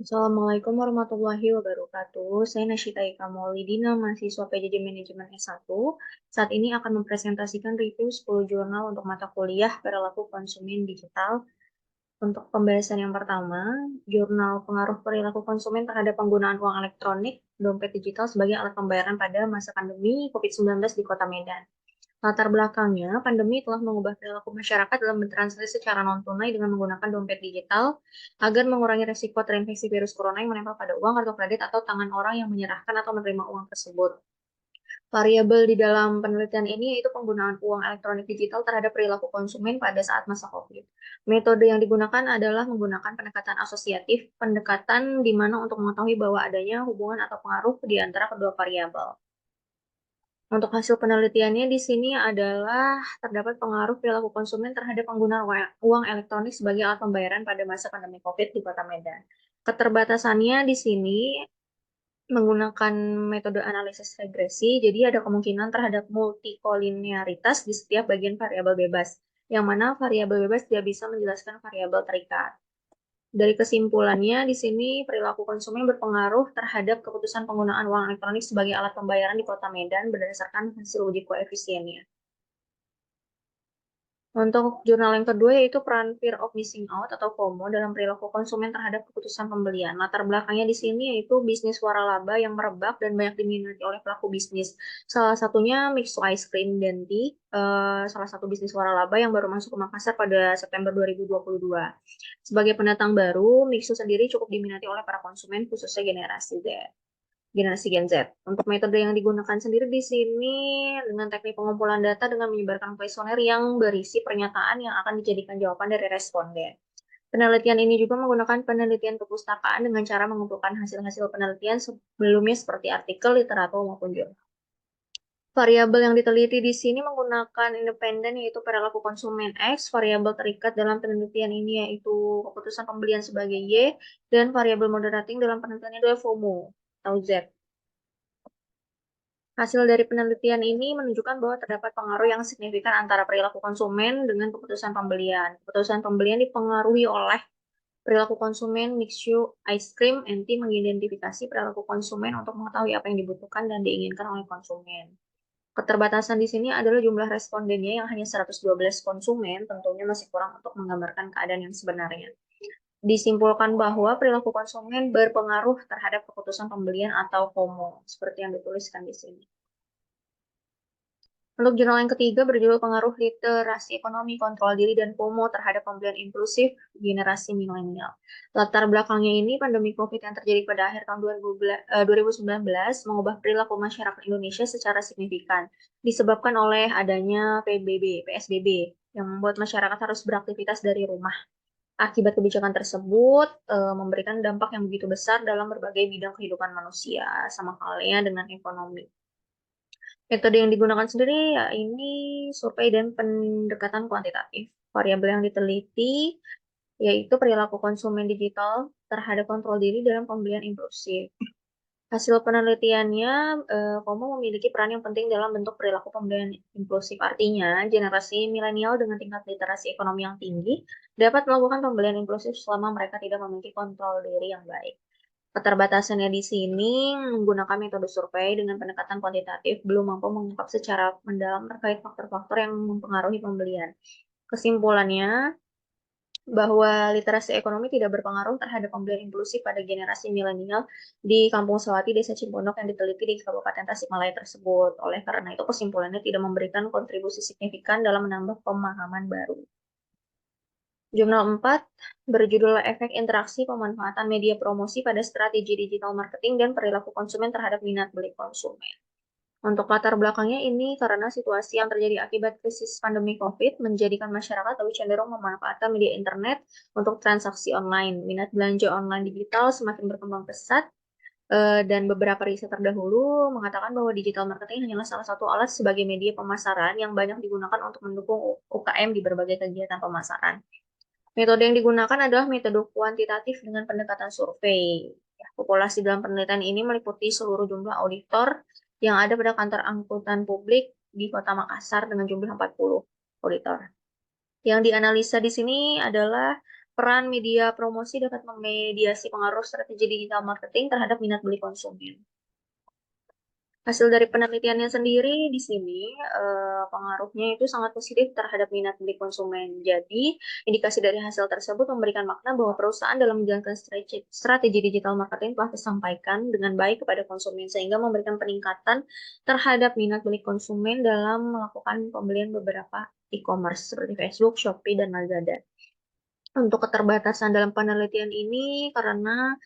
Assalamualaikum warahmatullahi wabarakatuh. Saya Nasyita Ika Maulidina, mahasiswa PJJ Manajemen S1. Saat ini akan mempresentasikan review 10 jurnal untuk mata kuliah perilaku konsumen digital. Untuk pembahasan yang pertama, jurnal pengaruh perilaku konsumen terhadap penggunaan uang elektronik, dompet digital sebagai alat pembayaran pada masa pandemi COVID-19 di Kota Medan. Latar belakangnya, pandemi telah mengubah perilaku masyarakat dalam bertransaksi secara non-tunai dengan menggunakan dompet digital agar mengurangi resiko terinfeksi virus corona yang menempel pada uang, kartu kredit, atau tangan orang yang menyerahkan atau menerima uang tersebut. Variabel di dalam penelitian ini yaitu penggunaan uang elektronik digital terhadap perilaku konsumen pada saat masa COVID. Metode yang digunakan adalah menggunakan pendekatan asosiatif, pendekatan di mana untuk mengetahui bahwa adanya hubungan atau pengaruh di antara kedua variabel. Untuk hasil penelitiannya di sini adalah terdapat pengaruh perilaku konsumen terhadap penggunaan uang elektronik sebagai alat pembayaran pada masa pandemi COVID di Kota Medan. Keterbatasannya di sini menggunakan metode analisis regresi, jadi ada kemungkinan terhadap multikolinearitas di setiap bagian variabel bebas, yang mana variabel bebas tidak bisa menjelaskan variabel terikat. Dari kesimpulannya, di sini perilaku konsumen berpengaruh terhadap keputusan penggunaan uang elektronik sebagai alat pembayaran di Kota Medan berdasarkan hasil uji koefisiennya. Untuk jurnal yang kedua yaitu peran fear of missing out atau FOMO dalam perilaku konsumen terhadap keputusan pembelian. Latar belakangnya di sini yaitu bisnis waralaba yang merebak dan banyak diminati oleh pelaku bisnis. Salah satunya Mixo Ice Cream Denti, salah satu bisnis waralaba yang baru masuk ke Makassar pada September 2022. Sebagai pendatang baru, Mixo sendiri cukup diminati oleh para konsumen khususnya generasi Gen Z. Untuk metode yang digunakan sendiri di sini dengan teknik pengumpulan data dengan menyebarkan kuesioner yang berisi pernyataan yang akan dijadikan jawaban dari responden. Penelitian ini juga menggunakan penelitian perpustakaan dengan cara mengumpulkan hasil-hasil penelitian sebelumnya seperti artikel, literatur, maupun jurnal. Variabel yang diteliti di sini menggunakan independen yaitu perilaku konsumen X, variabel terikat dalam penelitian ini yaitu keputusan pembelian sebagai Y, dan variabel moderating dalam penelitian itu FOMO atau Z. Hasil dari penelitian ini menunjukkan bahwa terdapat pengaruh yang signifikan antara perilaku konsumen dengan keputusan pembelian. Keputusan pembelian dipengaruhi oleh perilaku konsumen. Mixu Ice Cream NT mengidentifikasi perilaku konsumen untuk mengetahui apa yang dibutuhkan dan diinginkan oleh konsumen. Keterbatasan di sini adalah jumlah respondennya yang hanya 112 konsumen, tentunya masih kurang untuk menggambarkan keadaan yang sebenarnya. Disimpulkan bahwa perilaku konsumen berpengaruh terhadap keputusan pembelian atau FOMO, seperti yang dituliskan di sini. Untuk jurnal yang ketiga berjudul Pengaruh Literasi Ekonomi, Kontrol Diri, dan FOMO terhadap Pembelian Impulsif Generasi Milenial. Latar belakangnya ini pandemi COVID yang terjadi pada akhir tahun 2019 mengubah perilaku masyarakat Indonesia secara signifikan, disebabkan oleh adanya PSBB, yang membuat masyarakat harus beraktivitas dari rumah. Akibat kebijakan tersebut memberikan dampak yang begitu besar dalam berbagai bidang kehidupan manusia, sama halnya dengan ekonomi. Metode yang digunakan sendiri ya ini survei dan pendekatan kuantitatif. Variabel yang diteliti yaitu perilaku konsumen digital terhadap kontrol diri dalam pembelian impulsif. Hasil penelitiannya, FOMO memiliki peran yang penting dalam bentuk perilaku pembelian impulsif. Artinya, generasi milenial dengan tingkat literasi ekonomi yang tinggi dapat melakukan pembelian impulsif selama mereka tidak memiliki kontrol diri yang baik. Keterbatasannya di sini menggunakan metode survei dengan pendekatan kuantitatif belum mampu mengungkap secara mendalam terkait faktor-faktor yang mempengaruhi pembelian. Kesimpulannya, bahwa literasi ekonomi tidak berpengaruh terhadap pembelian impulsif pada generasi milenial di Kampung Sewati, Desa Cimpondok yang diteliti di Kabupaten Tasikmalaya tersebut. Oleh karena itu, kesimpulannya tidak memberikan kontribusi signifikan dalam menambah pemahaman baru. Jurnal 4 berjudul Efek Interaksi Pemanfaatan Media Promosi pada Strategi Digital Marketing dan Perilaku Konsumen Terhadap Minat Beli Konsumen. Untuk latar belakangnya ini karena situasi yang terjadi akibat krisis pandemi COVID menjadikan masyarakat lebih cenderung memanfaatkan media internet untuk transaksi online. Minat belanja online digital semakin berkembang pesat dan beberapa riset terdahulu mengatakan bahwa digital marketing hanyalah salah satu alat sebagai media pemasaran yang banyak digunakan untuk mendukung UKM di berbagai kegiatan pemasaran. Metode yang digunakan adalah metode kuantitatif dengan pendekatan survei. Ya, populasi dalam penelitian ini meliputi seluruh jumlah auditor yang ada pada kantor angkutan publik di Kota Makassar dengan jumlah 40 auditor. Yang dianalisa di sini adalah Peran media promosi dapat memediasi pengaruh strategi digital marketing terhadap minat beli konsumen. Hasil dari penelitiannya sendiri di sini pengaruhnya itu sangat positif terhadap minat beli konsumen. Jadi, indikasi dari hasil tersebut memberikan makna bahwa perusahaan dalam menjalankan strategi digital marketing telah disampaikan dengan baik kepada konsumen sehingga memberikan peningkatan terhadap minat beli konsumen dalam melakukan pembelian beberapa e-commerce seperti Facebook, Shopee, dan Lazada. Untuk keterbatasan dalam penelitian ini karena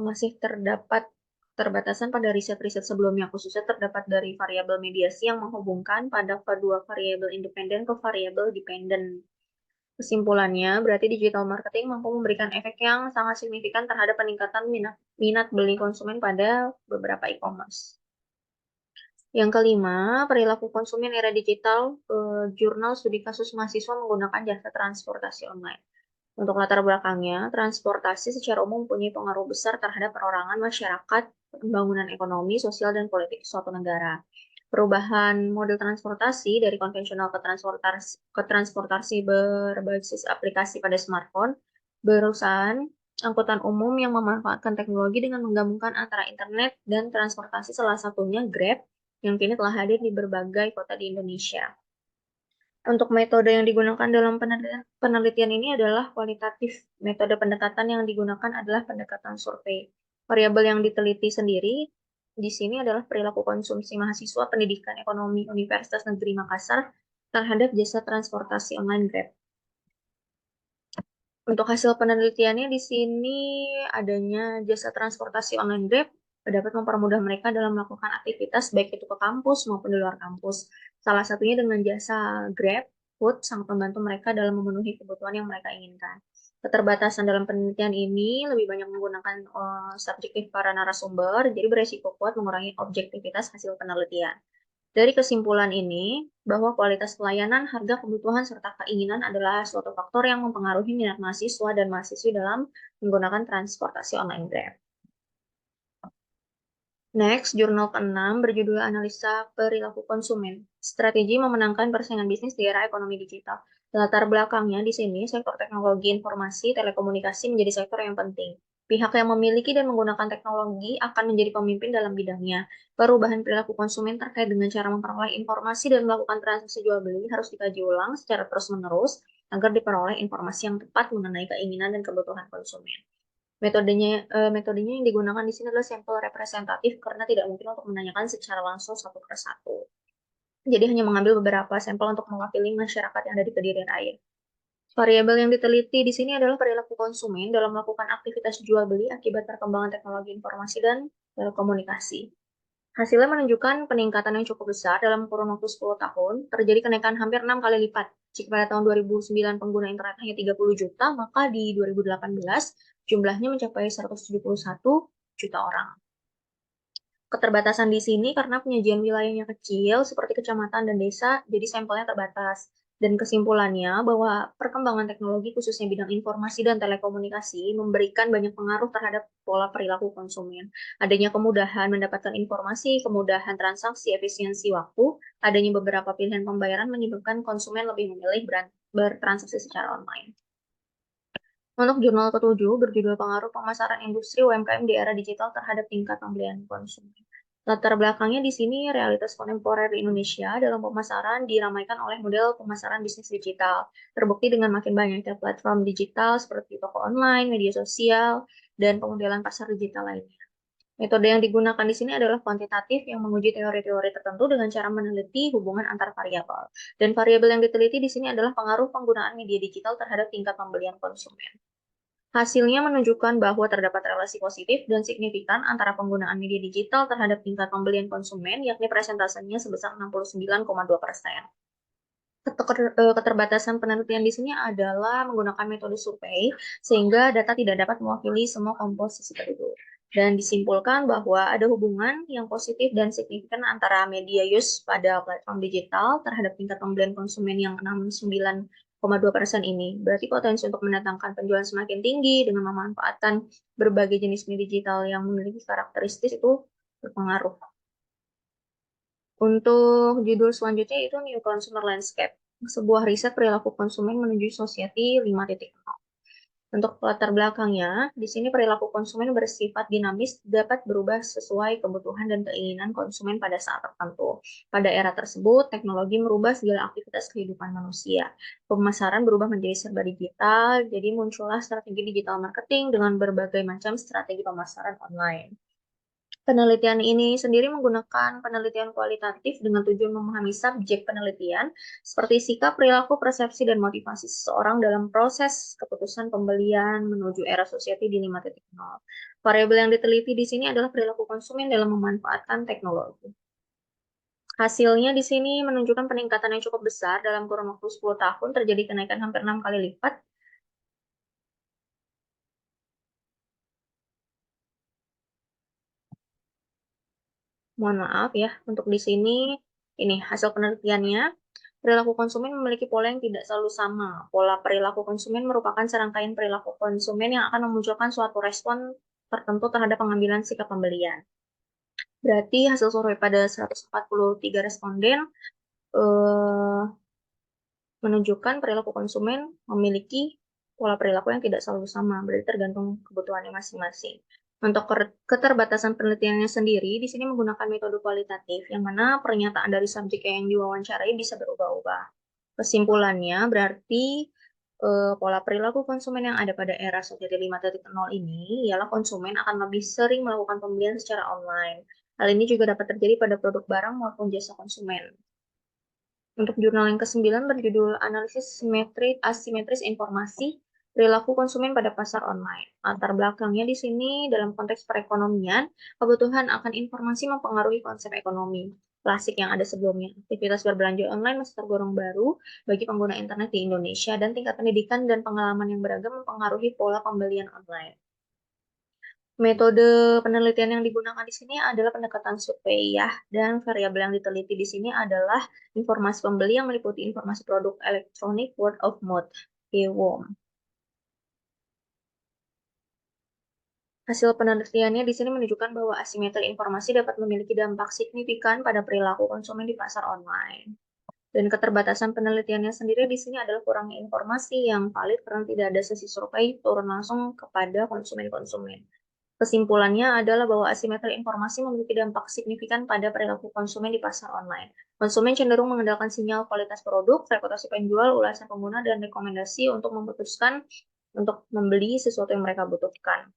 masih terdapat keterbatasan pada riset-riset sebelumnya, khususnya terdapat dari variabel mediasi yang menghubungkan pada kedua variabel independen ke variabel dependen. Kesimpulannya, berarti digital marketing mampu memberikan efek yang sangat signifikan terhadap peningkatan minat beli konsumen pada beberapa e-commerce. Yang kelima, perilaku konsumen era digital, jurnal studi kasus mahasiswa menggunakan jasa transportasi online. Untuk latar belakangnya, transportasi secara umum mempunyai pengaruh besar terhadap perorangan masyarakat, pembangunan ekonomi, sosial, dan politik suatu negara. Perubahan model transportasi dari konvensional ke transportasi berbasis aplikasi pada smartphone, perusahaan angkutan umum yang memanfaatkan teknologi dengan menggabungkan antara internet dan transportasi, salah satunya Grab, yang kini telah hadir di berbagai kota di Indonesia. Untuk metode yang digunakan dalam penelitian ini adalah kualitatif. Metode pendekatan yang digunakan adalah pendekatan survei. Variabel yang diteliti sendiri di sini adalah perilaku konsumsi mahasiswa pendidikan ekonomi Universitas Negeri Makassar terhadap jasa transportasi online Grab. Untuk hasil penelitiannya di sini adanya jasa transportasi online Grab dapat mempermudah mereka dalam melakukan aktivitas baik itu ke kampus maupun di luar kampus. Salah satunya dengan jasa Grab Food sangat membantu mereka dalam memenuhi kebutuhan yang mereka inginkan. Keterbatasan dalam penelitian ini lebih banyak menggunakan subjektif para narasumber, jadi beresiko kuat mengurangi objektivitas hasil penelitian. Dari kesimpulan ini, bahwa kualitas pelayanan, harga, kebutuhan, serta keinginan adalah suatu faktor yang mempengaruhi minat mahasiswa dan mahasiswi dalam menggunakan transportasi online Grab. Next, jurnal ke-6 berjudul Analisa Perilaku Konsumen. Strategi memenangkan persaingan bisnis di era ekonomi digital. Latar belakangnya di sini, sektor teknologi informasi telekomunikasi menjadi sektor yang penting. Pihak yang memiliki dan menggunakan teknologi akan menjadi pemimpin dalam bidangnya. Perubahan perilaku konsumen terkait dengan cara memperoleh informasi dan melakukan transaksi jual beli harus dikaji ulang secara terus-menerus agar diperoleh informasi yang tepat mengenai keinginan dan kebutuhan konsumen. Metodenya yang digunakan di sini adalah sampel representatif karena tidak mungkin untuk menanyakan secara langsung satu persatu. Jadi hanya mengambil beberapa sampel untuk mewakili masyarakat yang ada di Kediri Raya. Variabel yang diteliti di sini adalah perilaku konsumen dalam melakukan aktivitas jual beli akibat perkembangan teknologi informasi dan telekomunikasi. Hasilnya menunjukkan peningkatan yang cukup besar dalam kurun waktu 10 tahun, terjadi kenaikan hampir 6 kali lipat. Jika pada tahun 2009 pengguna internet hanya 30 juta, maka di 2018 jumlahnya mencapai 171 juta orang. Keterbatasan di sini karena penyajian wilayahnya kecil, seperti kecamatan dan desa, jadi sampelnya terbatas. Dan kesimpulannya bahwa perkembangan teknologi khususnya bidang informasi dan telekomunikasi memberikan banyak pengaruh terhadap pola perilaku konsumen. Adanya kemudahan mendapatkan informasi, kemudahan transaksi, efisiensi waktu, adanya beberapa pilihan pembayaran menyebabkan konsumen lebih memilih bertransaksi secara online. Untuk jurnal ke-7 berjudul Pengaruh Pemasaran Industri UMKM di Era Digital terhadap Tingkat Pembelian Konsumen. Latar belakangnya di sini realitas kontemporer di Indonesia dalam pemasaran diramaikan oleh model pemasaran bisnis digital. Terbukti dengan makin banyaknya platform digital seperti toko online, media sosial, dan pemodelan pasar digital lainnya. Metode yang digunakan di sini adalah kuantitatif yang menguji teori-teori tertentu dengan cara meneliti hubungan antar variabel. Dan variabel yang diteliti di sini adalah pengaruh penggunaan media digital terhadap tingkat pembelian konsumen. Hasilnya menunjukkan bahwa terdapat relasi positif dan signifikan antara penggunaan media digital terhadap tingkat pembelian konsumen, yakni presentasenya sebesar 69,2%. Keterbatasan penelitian di sini adalah menggunakan metode survei, sehingga data tidak dapat mewakili semua komposisi penduduk. Dan disimpulkan bahwa ada hubungan yang positif dan signifikan antara media use pada platform digital terhadap tingkat pembelian konsumen yang 69,2% ini. Berarti potensi untuk mendatangkan penjualan semakin tinggi dengan memanfaatkan berbagai jenis media digital yang memiliki karakteristik itu berpengaruh. Untuk judul selanjutnya itu New Consumer Landscape, sebuah riset perilaku konsumen menuju society 5.0. Untuk latar belakangnya, di sini perilaku konsumen bersifat dinamis dapat berubah sesuai kebutuhan dan keinginan konsumen pada saat tertentu. Pada era tersebut, teknologi merubah segala aktivitas kehidupan manusia. Pemasaran berubah menjadi serba digital, jadi muncullah strategi digital marketing dengan berbagai macam strategi pemasaran online. Penelitian ini sendiri menggunakan penelitian kualitatif dengan tujuan memahami subjek penelitian seperti sikap, perilaku, persepsi, dan motivasi seseorang dalam proses keputusan pembelian menuju era society di 5.0. Variabel yang diteliti di sini adalah perilaku konsumen dalam memanfaatkan teknologi. Hasilnya di sini menunjukkan peningkatan yang cukup besar dalam kurun waktu 10 tahun, terjadi kenaikan hampir 6 kali lipat. Mohon maaf ya, untuk di sini ini hasil penelitiannya. Perilaku konsumen memiliki pola yang tidak selalu sama. Pola perilaku konsumen merupakan serangkaian perilaku konsumen yang akan memunculkan suatu respon tertentu terhadap pengambilan sikap pembelian. Berarti hasil survei pada 143 responden eh, menunjukkan perilaku konsumen memiliki pola perilaku yang tidak selalu sama, berarti tergantung kebutuhannya masing-masing. Untuk keterbatasan penelitiannya sendiri, di sini menggunakan metode kualitatif, yang mana pernyataan dari subjek yang diwawancarai bisa berubah-ubah. Kesimpulannya, berarti pola perilaku konsumen yang ada pada era Society 5.0 ini ialah konsumen akan lebih sering melakukan pembelian secara online. Hal ini juga dapat terjadi pada produk barang maupun jasa konsumen. Untuk jurnal yang ke-9 berjudul Analisis Asimetris Informasi Perilaku Konsumen pada Pasar Online. Latar belakangnya di sini dalam konteks perekonomian, kebutuhan akan informasi mempengaruhi konsep ekonomi klasik yang ada sebelumnya. Aktivitas berbelanja online masih tergolong baru bagi pengguna internet di Indonesia, dan tingkat pendidikan dan pengalaman yang beragam mempengaruhi pola pembelian online. Metode penelitian yang digunakan di sini adalah pendekatan survei ya, dan variabel yang diteliti di sini adalah informasi pembeli yang meliputi informasi produk elektronik, word of mouth, (EWOM). Hasil penelitiannya di sini menunjukkan bahwa asimetri informasi dapat memiliki dampak signifikan pada perilaku konsumen di pasar online. Dan keterbatasan penelitiannya sendiri di sini adalah kurangnya informasi yang valid karena tidak ada sesi survei turun langsung kepada konsumen-konsumen. Kesimpulannya adalah bahwa asimetri informasi memiliki dampak signifikan pada perilaku konsumen di pasar online. Konsumen cenderung mengandalkan sinyal kualitas produk, reputasi penjual, ulasan pengguna, dan rekomendasi untuk memutuskan untuk membeli sesuatu yang mereka butuhkan.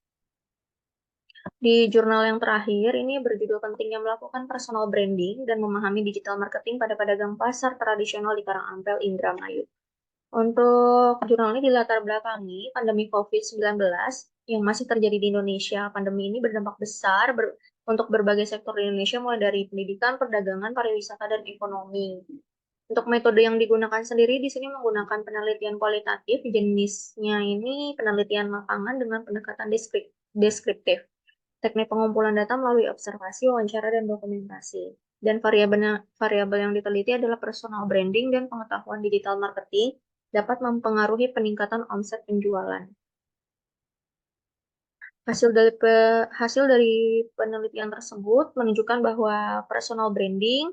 Di jurnal yang terakhir, ini berjudul Pentingnya Melakukan Personal Branding dan Memahami Digital Marketing pada Pedagang Pasar Tradisional di Karangampel, Indramayu. Untuk jurnal ini dilatar belakangi pandemi COVID-19 yang masih terjadi di Indonesia. Pandemi ini berdampak besar untuk berbagai sektor di Indonesia, mulai dari pendidikan, perdagangan, pariwisata, dan ekonomi. Untuk metode yang digunakan sendiri di sini menggunakan penelitian kualitatif, jenisnya ini penelitian lapangan dengan pendekatan deskriptif. Teknik pengumpulan data melalui observasi, wawancara, dan dokumentasi. Dan variabel yang diteliti adalah personal branding dan pengetahuan digital marketing dapat mempengaruhi peningkatan omset penjualan. Hasil dari penelitian tersebut menunjukkan bahwa personal branding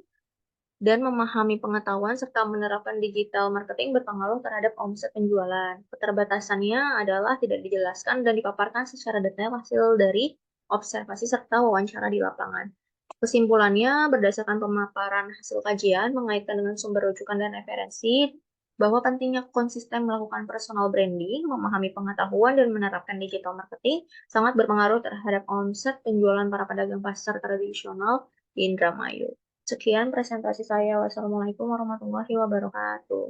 dan memahami pengetahuan serta menerapkan digital marketing berpengaruh terhadap omset penjualan. Keterbatasannya adalah tidak dijelaskan dan dipaparkan secara detail hasil dari observasi serta wawancara di lapangan. Kesimpulannya, berdasarkan pemaparan hasil kajian mengaitkan dengan sumber rujukan dan referensi, bahwa pentingnya konsisten melakukan personal branding, memahami pengetahuan, dan menerapkan digital marketing sangat berpengaruh terhadap omset penjualan para pedagang pasar tradisional di Indramayu. Sekian presentasi saya. Wassalamualaikum warahmatullahi wabarakatuh.